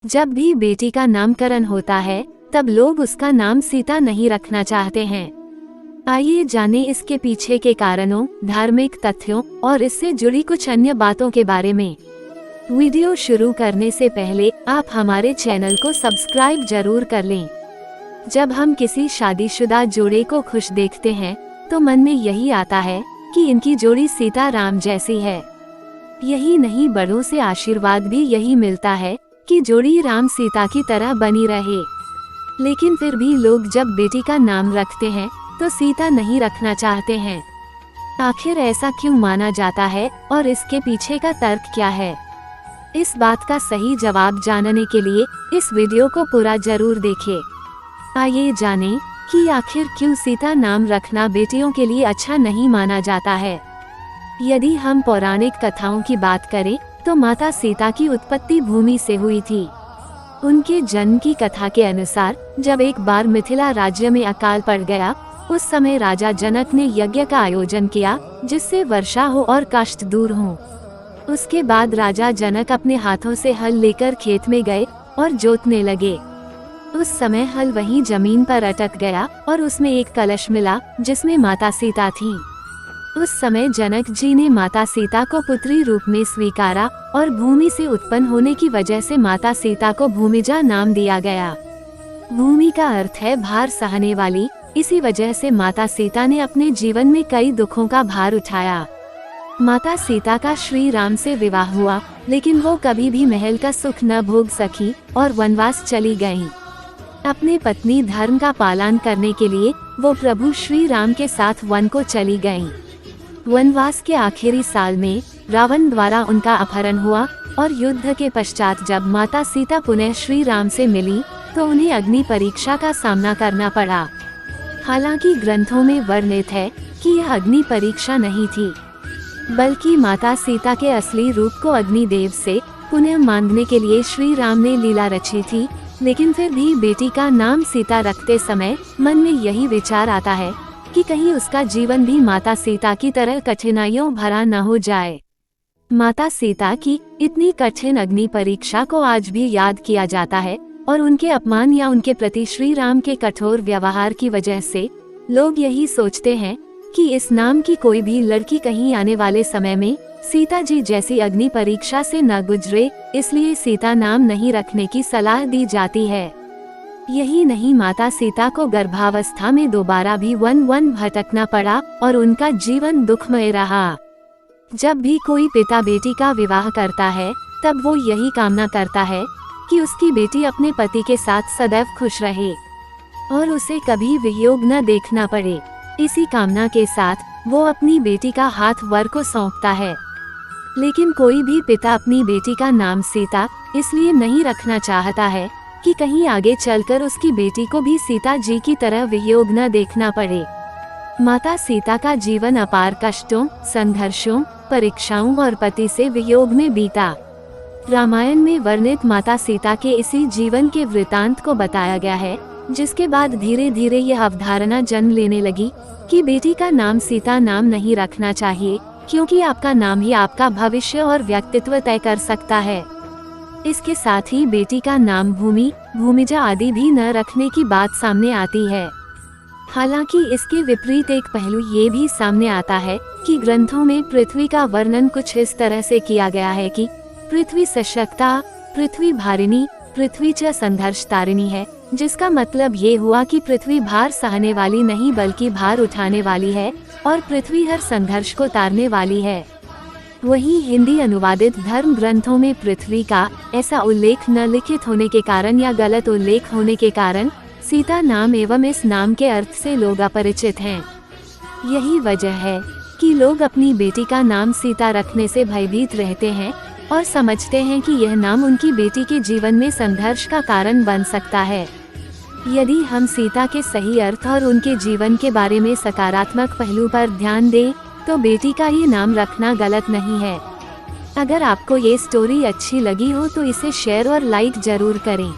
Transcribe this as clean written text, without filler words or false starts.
जब भी बेटी का नामकरण होता है तब लोग उसका नाम सीता नहीं रखना चाहते हैं। आइए जानें इसके पीछे के कारणों, धार्मिक तथ्यों और इससे जुड़ी कुछ अन्य बातों के बारे में। वीडियो शुरू करने से पहले आप हमारे चैनल को सब्सक्राइब जरूर कर लें। जब हम किसी शादीशुदा जोड़े को खुश देखते हैं तो मन में यही आता है कि इनकी जोड़ी सीता राम जैसी है। यही नहीं, बड़ों से आशीर्वाद भी यही मिलता है कि जोड़ी राम सीता की तरह बनी रहे। लेकिन फिर भी लोग जब बेटी का नाम रखते हैं तो सीता नहीं रखना चाहते हैं। आखिर ऐसा क्यों माना जाता है और इसके पीछे का तर्क क्या है? इस बात का सही जवाब जानने के लिए इस वीडियो को पूरा जरूर देखें। आइए जानें कि आखिर क्यों सीता नाम रखना बेटियों के लिए अच्छा नहीं माना जाता है। यदि हम पौराणिक कथाओं की बात करें तो माता सीता की उत्पत्ति भूमि से हुई थी। उनके जन्म की कथा के अनुसार जब एक बार मिथिला राज्य में अकाल पड़ गया, उस समय राजा जनक ने यज्ञ का आयोजन किया जिससे वर्षा हो और कष्ट दूर हो। उसके बाद राजा जनक अपने हाथों से हल लेकर खेत में गए और जोतने लगे। उस समय हल वहीं जमीन पर अटक गया और उसमें एक कलश मिला जिसमें माता सीता थी। उस समय जनक जी ने माता सीता को पुत्री रूप में स्वीकारा और भूमि से उत्पन्न होने की वजह से माता सीता को भूमिजा नाम दिया गया। भूमि का अर्थ है भार सहने वाली। इसी वजह से माता सीता ने अपने जीवन में कई दुखों का भार उठाया। माता सीता का श्री राम से विवाह हुआ, लेकिन वो कभी भी महल का सुख न भोग सकी और वनवास चली गयीं। अपने पत्नी धर्म का पालन करने के लिए वो प्रभु श्री राम के साथ वन को चली गयीं। वनवास के आखिरी साल में रावण द्वारा उनका अपहरण हुआ और युद्ध के पश्चात जब माता सीता पुनः श्री राम से मिली तो उन्हें अग्नि परीक्षा का सामना करना पड़ा। हालांकि ग्रंथों में वर्णित है कि यह अग्नि परीक्षा नहीं थी, बल्कि माता सीता के असली रूप को अग्निदेव से पुनः मांगने के लिए श्री राम ने लीला रची थी। लेकिन फिर भी बेटी का नाम सीता रखते समय मन में यही विचार आता है कि कहीं उसका जीवन भी माता सीता की तरह कठिनाइयों भरा न हो जाए। माता सीता की इतनी कठिन अग्नि परीक्षा को आज भी याद किया जाता है और उनके अपमान या उनके प्रति श्री राम के कठोर व्यवहार की वजह से लोग यही सोचते हैं कि इस नाम की कोई भी लड़की कहीं आने वाले समय में सीता जी जैसी अग्नि परीक्षा से न गुजरे, इसलिए सीता नाम नहीं रखने की सलाह दी जाती है। यही नहीं, माता सीता को गर्भावस्था में दोबारा भी वन भटकना पड़ा और उनका जीवन दुखमय रहा। जब भी कोई पिता बेटी का विवाह करता है तब वो यही कामना करता है कि उसकी बेटी अपने पति के साथ सदैव खुश रहे और उसे कभी वियोग न देखना पड़े। इसी कामना के साथ वो अपनी बेटी का हाथ वर को सौंपता है। लेकिन कोई भी पिता अपनी बेटी का नाम सीता इसलिए नहीं रखना चाहता है कि कहीं आगे चलकर उसकी बेटी को भी सीता जी की तरह वियोग न देखना पड़े। माता सीता का जीवन अपार कष्टों, संघर्षों, परीक्षाओं और पति से वियोग में बीता। रामायण में वर्णित माता सीता के इसी जीवन के वृतांत को बताया गया है, जिसके बाद धीरे धीरे यह अवधारणा जन्म लेने लगी कि बेटी का नाम सीता नाम नहीं रखना चाहिए, क्योंकि आपका नाम ही आपका भविष्य और व्यक्तित्व तय कर सकता है। इसके साथ ही बेटी का नाम भूमि, भूमिजा आदि भी न रखने की बात सामने आती है। हालांकि इसके विपरीत एक पहलू ये भी सामने आता है कि ग्रंथों में पृथ्वी का वर्णन कुछ इस तरह से किया गया है कि पृथ्वी सशक्ता, पृथ्वी भारिणी, पृथ्वी च संघर्ष तारिणी है, जिसका मतलब ये हुआ कि पृथ्वी भार सहने वाली नहीं बल्कि भार उठाने वाली है और पृथ्वी हर संघर्ष को तारने वाली है। वहीं हिंदी अनुवादित धर्म ग्रंथों में पृथ्वी का ऐसा उल्लेख न लिखित होने के कारण या गलत उल्लेख होने के कारण सीता नाम एवं इस नाम के अर्थ से लोग अपरिचित हैं। यही वजह है कि लोग अपनी बेटी का नाम सीता रखने से भयभीत रहते हैं और समझते हैं कि यह नाम उनकी बेटी के जीवन में संघर्ष का कारण बन सकता है। यदि हम सीता के सही अर्थ और उनके जीवन के बारे में सकारात्मक पहलू पर ध्यान दें तो बेटी का ये नाम रखना गलत नहीं है। अगर आपको ये स्टोरी अच्छी लगी हो तो इसे शेयर और लाइक जरूर करें।